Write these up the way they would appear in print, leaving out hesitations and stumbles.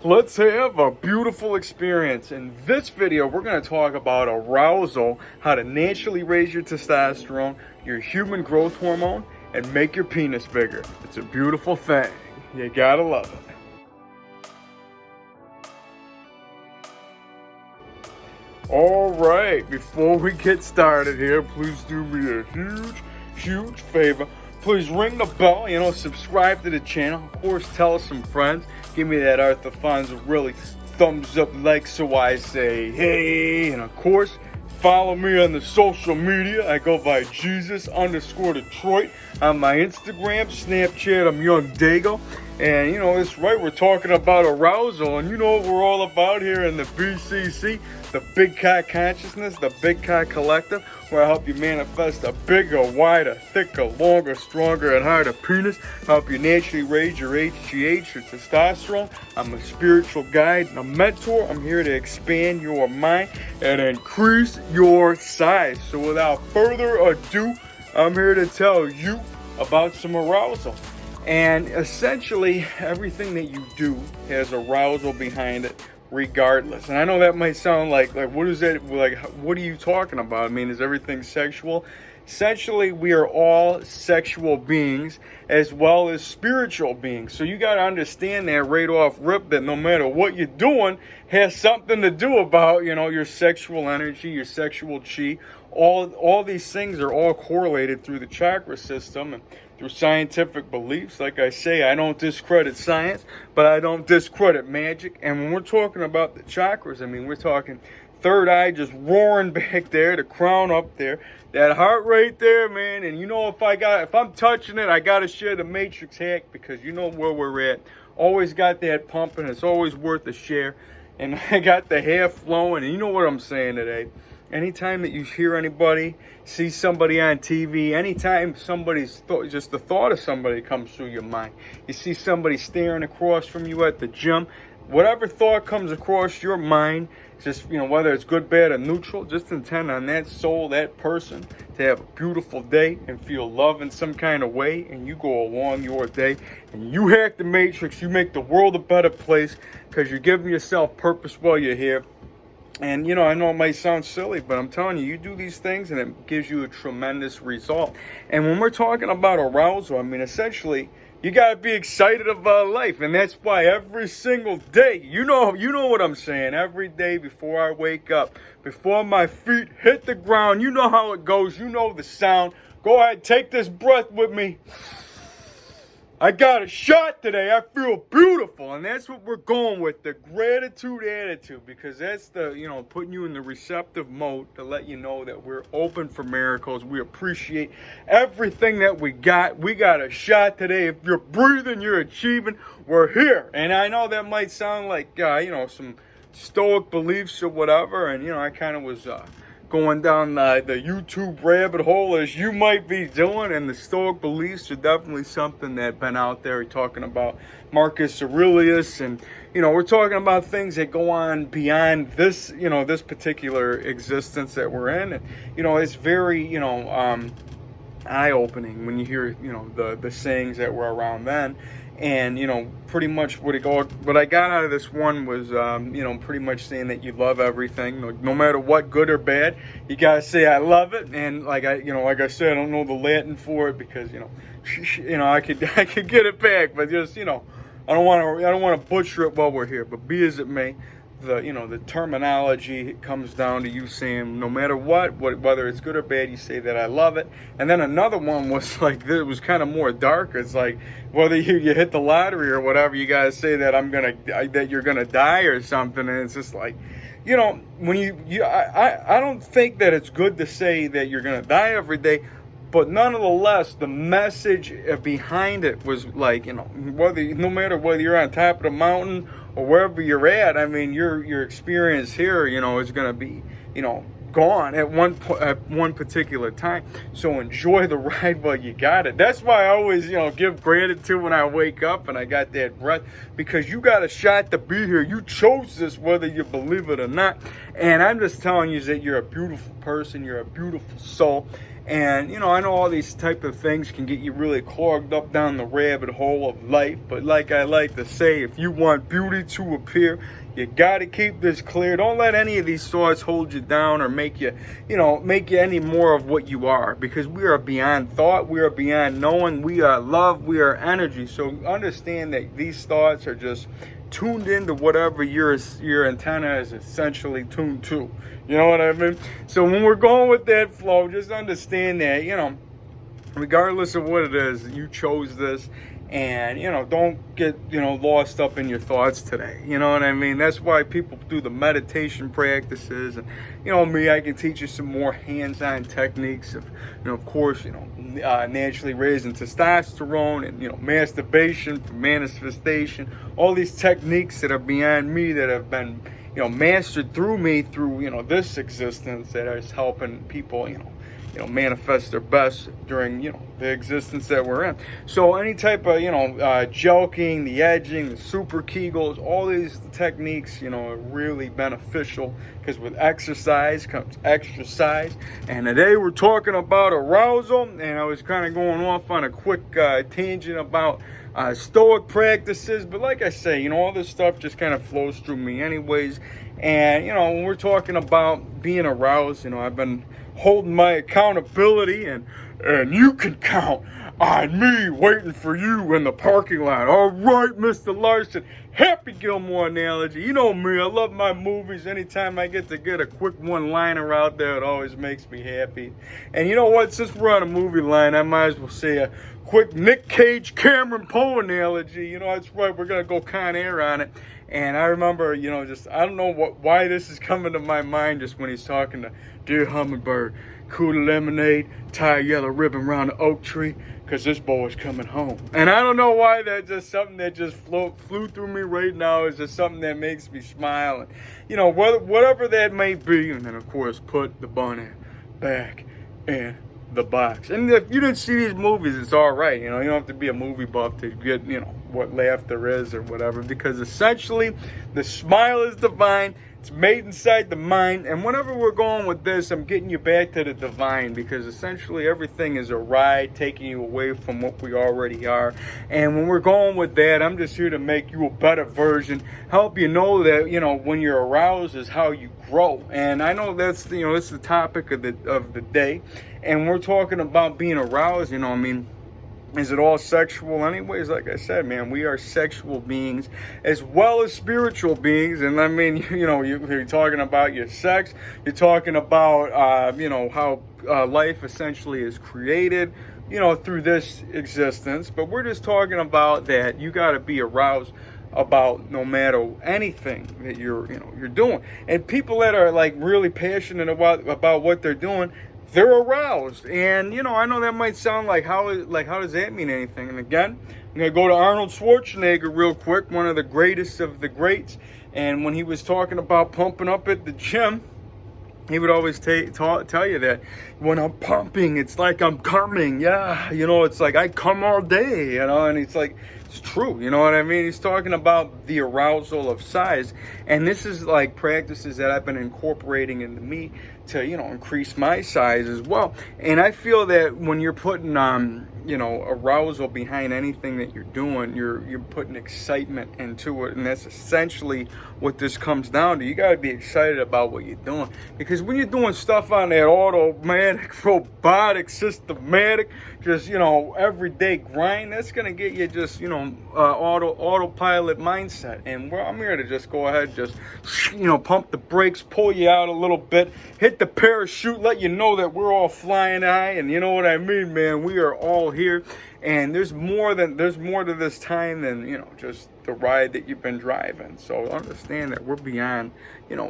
Let's have a beautiful experience. In this video, we're going to talk about arousal, how to naturally raise your testosterone, your human growth hormone, and make your penis bigger. It's a beautiful thing. You gotta love it. All right, before we get started here, please do me a huge favor. Please ring the bell, subscribe to the channel. Of course, tell some friends. Give me that Arthur Fonzo really thumbs up like so I say hey. And of course, follow me on the social media. I go by Jesus_Detroit on my Instagram, Snapchat. I'm YOUNGDAYGO. And that's right, we're talking about arousal. And you know what we're all about here in the BCC, the Big Cock Consciousness, the Big Cock Collective, where I help you manifest a bigger, wider, thicker, longer, stronger, and harder penis. Help you naturally raise your HGH, your testosterone. I'm a spiritual guide and a mentor. I'm here to expand your mind and increase your size. So without further ado, I'm here to tell you about some arousal. And essentially, everything that you do has arousal behind it, regardless. And I know that might sound like what is that? Like, what are you talking about? I mean, is everything sexual? Essentially, we are all sexual beings as well as spiritual beings. So you got to understand that right off rip, that no matter what you're doing has something to do about, your sexual energy, your sexual chi. All these things are all correlated through the chakra system and through scientific beliefs. Like I say, I don't discredit science, but I don't discredit magic. And when we're talking about the chakras, I mean, we're talking third eye just roaring back there, the crown up there, that heart right there, man. And if I'm touching it, I gotta share the matrix hack, because you know where we're at. Always got that pumping. It's always worth a share. And I got the hair flowing. And you know what I'm saying today. Anytime that you hear anybody, see somebody on TV, anytime just the thought of somebody comes through your mind, you see somebody staring across from you at the gym, whatever thought comes across your mind, just, whether it's good, bad, or neutral, just intend on that soul, that person, to have a beautiful day and feel love in some kind of way, and you go along your day, and you hack the matrix, you make the world a better place, because you're giving yourself purpose while you're here. And, I know it might sound silly, but I'm telling you, you do these things and it gives you a tremendous result. And when we're talking about arousal, I mean, essentially, you got to be excited about life. And that's why every single day, you know what I'm saying, every day before I wake up, before my feet hit the ground, you know how it goes, you know the sound. Go ahead, take this breath with me. I got a shot today. I feel beautiful. And that's what we're going with, the gratitude attitude, because that's the, putting you in the receptive mode to let you know that we're open for miracles. We appreciate everything that we got. We got a shot today. If you're breathing, you're achieving. We're here. And I know that might sound like, some stoic beliefs or whatever. And, I kind of was going down the YouTube rabbit hole as you might be doing, and the Stoic beliefs are definitely something that been out there. We're talking about Marcus Aurelius, and we're talking about things that go on beyond this, this particular existence that we're in. And it's very eye-opening when you hear the sayings that were around then. And pretty much what I got out of this one was pretty much saying that you love everything, no matter what, good or bad. You gotta say I love it. And like I said, I don't know the Latin for it, because I could get it back, but just I don't want to butcher it while we're here. But be as it may, the terminology comes down to you saying no matter what, whether it's good or bad, you say that I love it. And then another one was like, it was kind of more dark. It's like, whether you hit the lottery or whatever, you gotta say that that you're gonna die or something. And it's just like, when I don't think that it's good to say that you're gonna die every day. But nonetheless, the message behind it was like, no matter whether you're on top of the mountain or wherever you're at, I mean, your experience here, is going to be, gone at one particular time. So enjoy the ride while you got it. That's why I always, give gratitude when I wake up and I got that breath, because you got a shot to be here. You chose this, whether you believe it or not. And I'm just telling you that you're a beautiful person. You're a beautiful soul. And, you know, I know all these type of things can get you really clogged up down the rabbit hole of life. But like I like to say, if you want beauty to appear, you got to keep this clear. Don't let any of these thoughts hold you down or make you, make you any more of what you are. Because we are beyond thought. We are beyond knowing. We are love. We are energy. So understand that these thoughts are just tuned into whatever your antenna is essentially tuned to. You know what I mean? So when we're going with that flow, just understand that, regardless of what it is, you chose this. And, don't get, lost up in your thoughts today. You know what I mean? That's why people do the meditation practices. And, me, I can teach you some more hands-on techniques of course, naturally raising testosterone and, masturbation for manifestation. All these techniques that are beyond me that have been, mastered through me through, this existence that is helping people, manifest their best during, the existence that we're in. So any type of, joking, the edging, the super Kegels, all these techniques, are really beneficial because with exercise comes exercise. And today we're talking about arousal, and I was kind of going off on a quick tangent about stoic practices, but like I say, all this stuff just kind of flows through me anyways. And when we're talking about being aroused, I've been holding my accountability, and you can count on me waiting for you in the parking lot. All right, Mr. Larson. Happy Gilmore analogy. You know me, I love my movies. Anytime I get to get a quick one-liner out there, it always makes me happy. And you know what? Since we're on a movie line, I might as well say a quick Nick Cage, Cameron Poe analogy. That's right. We're going to go Con Air on it. And I remember, I don't know why this is coming to my mind just when he's talking to Dear Hummingbird, cool lemonade, tie a yellow ribbon around the oak tree, because this boy's coming home. And I don't know why, that's just something that just flew through me right now. It's just something that makes me smile. And, whatever that may be. And then, of course, put the bunny back in the box. And if you didn't see these movies, it's all right. You don't have to be a movie buff to get, what laughter is or whatever. Because essentially, the smile is divine. It's made inside the mind. And whenever we're going with this, I'm getting you back to the divine, because essentially everything is a ride taking you away from what we already are. And when we're going with that, I'm just here to make you a better version, help you know that, when you're aroused is how you grow. And I know that's, that's the topic of the day. And we're talking about being aroused, is it all sexual anyways? Like I said, man, we are sexual beings as well as spiritual beings. And I mean, you're talking about your sex. You're talking about, how life essentially is created, through this existence. But we're just talking about that you got to be aroused about no matter anything that you're doing. And people that are like really passionate about what they're doing, they're aroused. And I know that might sound like how does that mean anything? And again, I'm gonna go to Arnold Schwarzenegger real quick, one of the greatest of the greats. And when he was talking about pumping up at the gym, he would always tell you that when I'm pumping, it's like I'm coming. Yeah, it's like I come all day, and it's like, it's true, you know what I mean? He's talking about the arousal of size. And this is like practices that I've been incorporating into me to, increase my size as well. And I feel that when you're putting, arousal behind anything that you're doing, you're putting excitement into it. And that's essentially what this comes down to. You got to be excited about what you're doing. Because when you're doing stuff on that automatic, robotic, systematic, just, everyday grind, that's going to get you just, autopilot mindset. And I'm here to just go ahead, just, pump the brakes, pull you out a little bit, hit the parachute, let you know that we're all flying high. And you know what I mean, man? We are all here. And there's more to this time than, just the ride that you've been driving. So understand that we're beyond,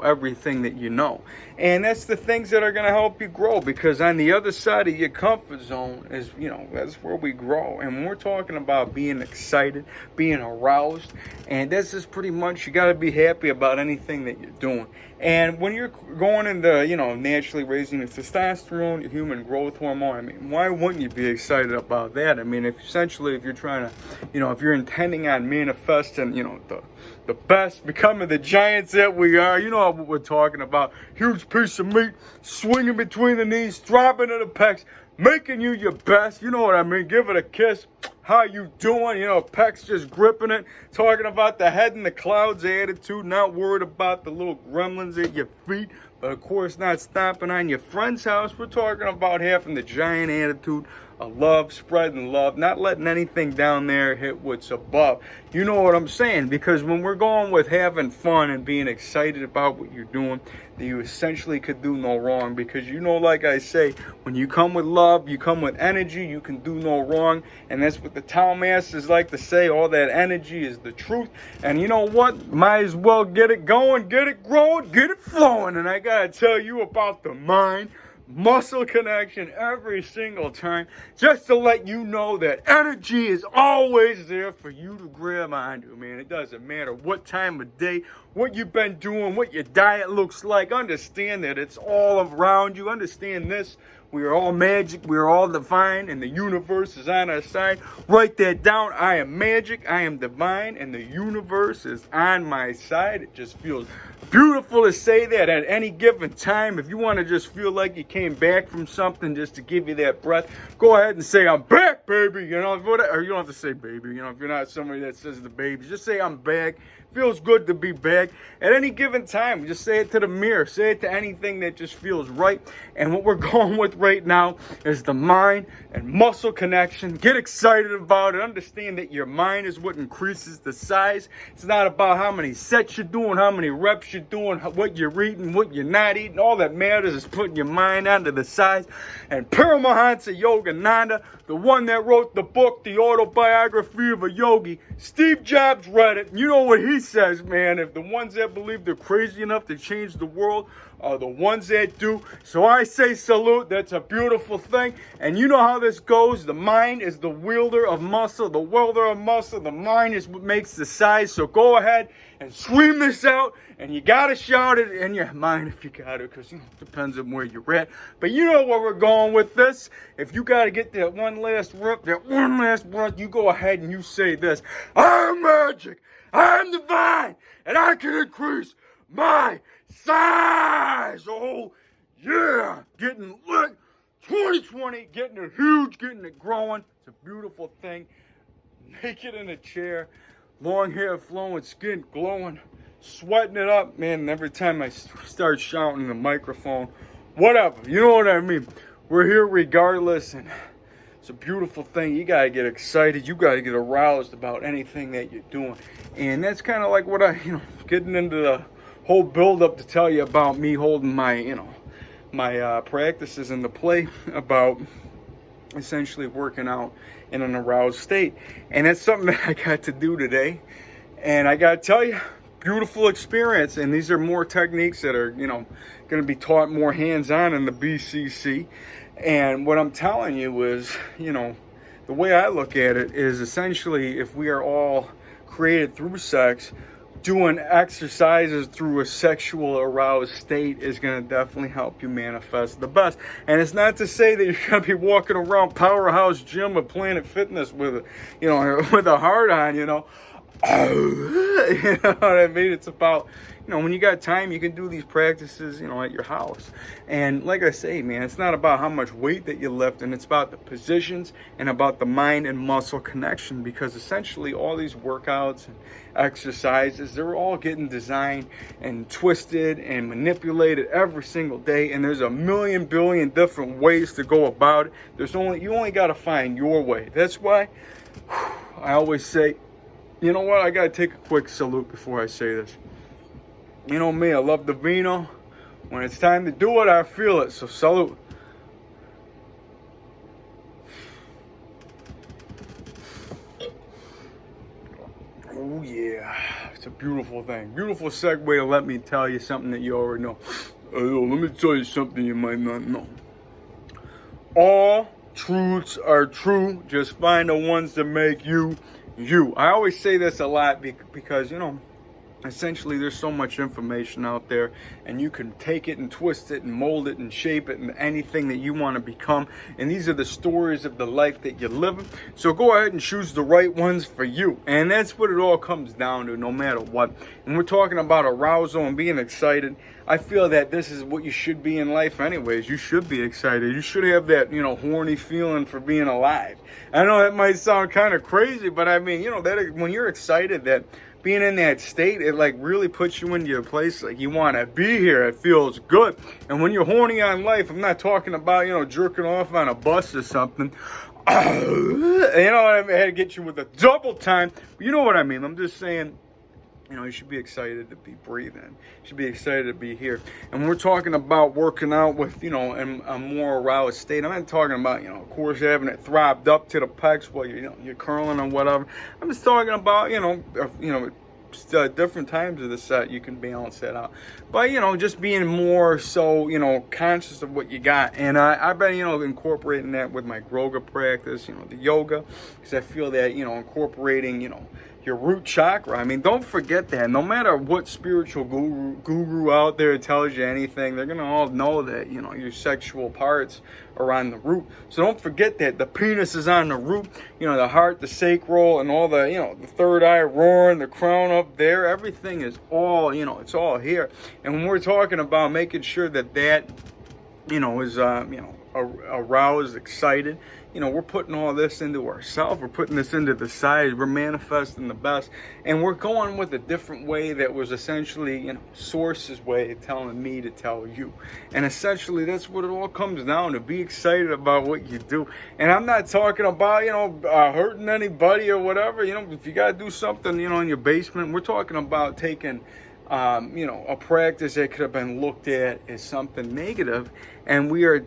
everything that you know. And that's the things that are going to help you grow, because on the other side of your comfort zone is, that's where we grow. And when we're talking about being excited, being aroused, and that's just pretty much, you got to be happy about anything that you're doing. And when you're going into, naturally raising your testosterone, your human growth hormone, I mean, why wouldn't you be excited about that? I mean, if you're trying to, if you're intending on manifesting, the best, becoming the giants that we are, what we're talking about. Huge piece of meat, swinging between the knees, dropping to the pecs, making you your best. You know what I mean? Give it a kiss. How you doing? You know, Peck's just gripping it, talking about the head in the clouds attitude, not worried about the little gremlins at your feet, but of course not stomping on your friend's house. We're talking about having the giant attitude of love, spreading love, not letting anything down there hit what's above. You know what I'm saying? Because when we're going with having fun and being excited about what you're doing, that you essentially could do no wrong. Because you know, like I say, when you come with love, you come with energy, you can do no wrong. And that's what the Tao Masters like to say, all that energy is the truth. And you know what? Might as well get it going, get it growing, get it flowing. And I gotta tell you about the mind muscle connection every single time, just to let you know that energy is always there for you to grab onto, man. It doesn't matter what time of day, what you've been doing, what your diet looks like. Understand that it's all around you. Understand this. We are all magic. We are all divine, and the universe is on our side. Write that down. I am magic. I am divine, and the universe is on my side. It just feels beautiful to say that at any given time. If you want to just feel like you came back from something, just to give you that breath, go ahead and say, I'm back, baby. You know, or you don't have to say baby. You know, if you're not somebody that says the baby, just say, I'm back. Feels good to be back at any given time. Just say it to the mirror. Say it to anything that just feels right. And what we're going with right now is the mind and muscle connection. Get excited about it. Understand that your mind is what increases the size. It's not about how many sets you're doing, how many reps you're doing, what you're eating, what you're not eating. All that matters is putting your mind onto the size. And Paramahansa Yogananda, the one that wrote the book, The Autobiography of a Yogi, Steve Jobs read it. You know what he says, man? If the ones that believe they're crazy enough to change the world are the ones that do. So I say salute. That's a beautiful thing. And you know how this goes. The mind is the wielder of muscle. The wielder of muscle. The mind is what makes the size. So go ahead and scream this out. And you got to shout it in your mind if you got to, because, you know, it depends on where you're at. But you know where we're going with this. If you got to get that one last rip, that one last breath, you go ahead and you say this. I'm magic. I'm divine. And I can increase my size. Oh, yeah. Getting lit. 2020. Getting it huge. Getting it growing. It's a beautiful thing. Naked in a chair. Long hair flowing. Skin glowing. Sweating it up, man. And every time I start shouting in the microphone, whatever, you know what I mean. We're here regardless, and it's a beautiful thing. You gotta get excited. You gotta get aroused about anything that you're doing, and that's kind of like what getting into the whole build-up to tell you about me holding my, my practices into play about essentially working out in an aroused state, and that's something that I got to do today, and I gotta tell you. Beautiful experience, and these are more techniques that are, going to be taught more hands-on in the BCC. And what I'm telling you is, the way I look at it is essentially if we are all created through sex, doing exercises through a sexual aroused state is going to definitely help you manifest the best. And it's not to say that you're going to be walking around Powerhouse Gym or Planet Fitness with, with a heart on, you know what I mean? It's about, when you got time, you can do these practices, at your house. And like I say, man, it's not about how much weight that you lift, and it's about the positions and about the mind and muscle connection, because essentially all these workouts and exercises, they're all getting designed and twisted and manipulated every single day. And there's a million billion different ways to go about it. You only got to find your way. That's why I always say, you know what? I got to take a quick salute before I say this. You know me, I love the vino. When it's time to do it, I feel it. So salute. Oh yeah, it's a beautiful thing. Beautiful segue to let me tell you something that you already know. Let me tell you something you might not know. All truths are true. Just find the ones that make you you. I always say this a lot because, Essentially, there's so much information out there, and you can take it and twist it and mold it and shape it into anything that you want to become. And these are the stories of the life that you're living. So go ahead and choose the right ones for you. And that's what it all comes down to, no matter what. And we're talking about arousal and being excited. I feel that this is what you should be in life anyways. You should be excited. You should have that, horny feeling for being alive. I know that might sound kind of crazy, but I mean, that when you're excited, that being in that state, it like really puts you into a place like you want to be here. It feels good. And when you're horny on life, I'm not talking about, jerking off on a bus or something. I had to get you with a double time. But you know what I mean. I'm just saying, you should be excited to be breathing. You should be excited to be here. And we're talking about working out with, in a more aroused state. I'm not talking about, of course, having it throbbed up to the pecs while you're curling or whatever. I'm just talking about, different times of the set you can balance that out. But, just being more so, conscious of what you got. And I've been, incorporating that with my yoga practice, the yoga. Because I feel that, incorporating, your root chakra. I mean, don't forget that. No matter what spiritual guru out there tells you anything, they're going to all know that, your sexual parts are on the root. So don't forget that. The penis is on the root. The heart, the sacral, and all the, the third eye roaring, the crown up there. Everything is all, it's all here. And when we're talking about making sure that is, aroused, excited, we're putting all this into ourselves. We're putting this into the size. We're manifesting the best. And we're going with a different way that was essentially, Source's way of telling me to tell you. And essentially, that's what it all comes down to. Be excited about what you do. And I'm not talking about, hurting anybody or whatever. If you got to do something, in your basement, we're talking about taking a practice that could have been looked at as something negative, and we are,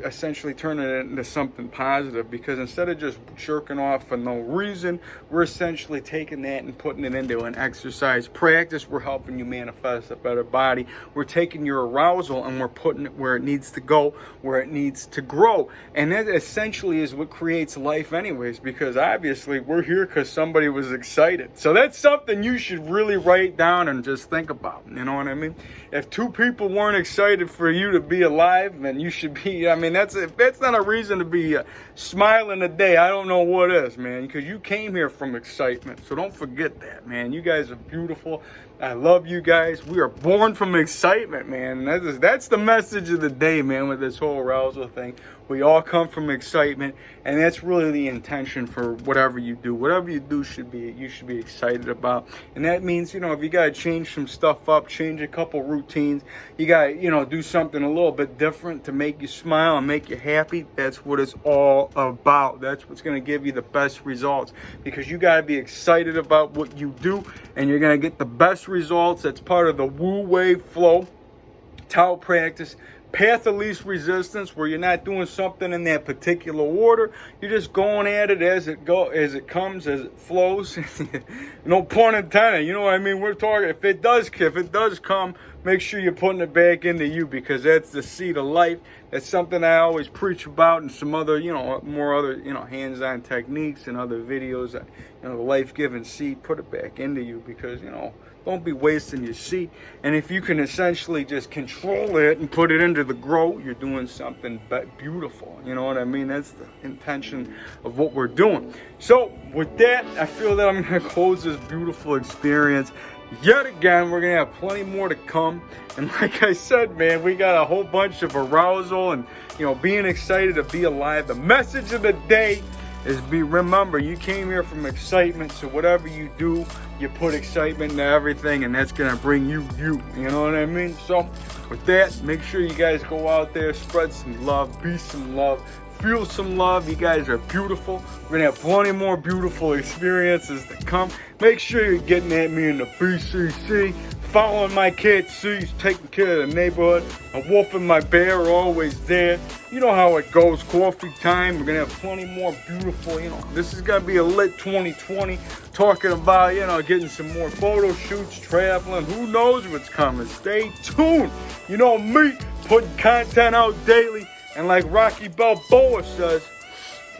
essentially turning it into something positive, because instead of just jerking off for no reason, we're essentially taking that and putting it into an exercise practice. We're helping you manifest a better body. We're taking your arousal and we're putting it where it needs to go, where it needs to grow. And that essentially is what creates life anyways, because obviously we're here because somebody was excited. So that's something you should really write down and just think about. You know what I mean? If two people weren't excited for you to be alive, then you should be. I mean, if that's not a reason to be smiling today, I don't know what is, man. Because you came here from excitement, so don't forget that, man. You guys are beautiful. I love you guys. We are born from excitement, man. That's the message of the day, man. With this whole arousal thing, we all come from excitement, and that's really the intention for whatever you do. Whatever you do you should be excited about, and that means if you gotta change some stuff up, change a couple routines, you gotta do something a little bit different to make you smile and make you happy. That's what it's all about. That's what's gonna give you the best results, because you gotta be excited about what you do, and you're gonna get the best results. That's part of the Wu Wave Flow Tao practice. Path of least resistance, where you're not doing something in that particular order. You're just going at it as it comes, as it flows. No pun intended. You know what I mean? We're talking. If it does come, make sure you're putting it back into you, because that's the seed of life. That's something I always preach about, and some other, more other, hands-on techniques and other videos. The life-giving seed. Put it back into you, because don't be wasting your seed. And if you can essentially just control it and put it into the grow, you're doing something beautiful. You know what I mean? That's the intention of what we're doing. So with that, I feel that I'm going to close this beautiful experience. Yet again, we're going to have plenty more to come. And like I said, man, we got a whole bunch of arousal and, being excited to be alive. The message of the day is remember, you came here from excitement, so whatever you do, you put excitement into everything, and that's going to bring you, you know what I mean? So with that, make sure you guys go out there, spread some love, be some love, feel some love. You guys are beautiful. We're going to have plenty more beautiful experiences to come. Make sure you're getting at me in the BCC, following my cat C's, taking care of the neighborhood. A wolf and my bear are always there. You know how it goes. Coffee time. We're going to have plenty more beautiful, this is going to be a lit 2020. Talking about, getting some more photo shoots, traveling. Who knows what's coming? Stay tuned. You know me, putting content out daily. And like Rocky Balboa says,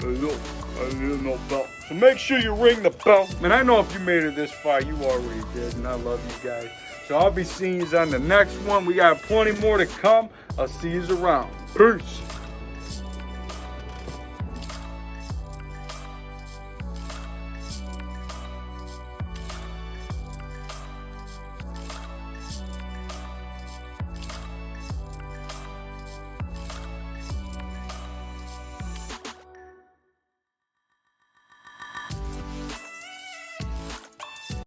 look, I need no belt. So make sure you ring the bell. And I know if you made it this far, you already did. And I love you guys. So I'll be seeing you on the next one. We got plenty more to come. I'll see you around. Peace.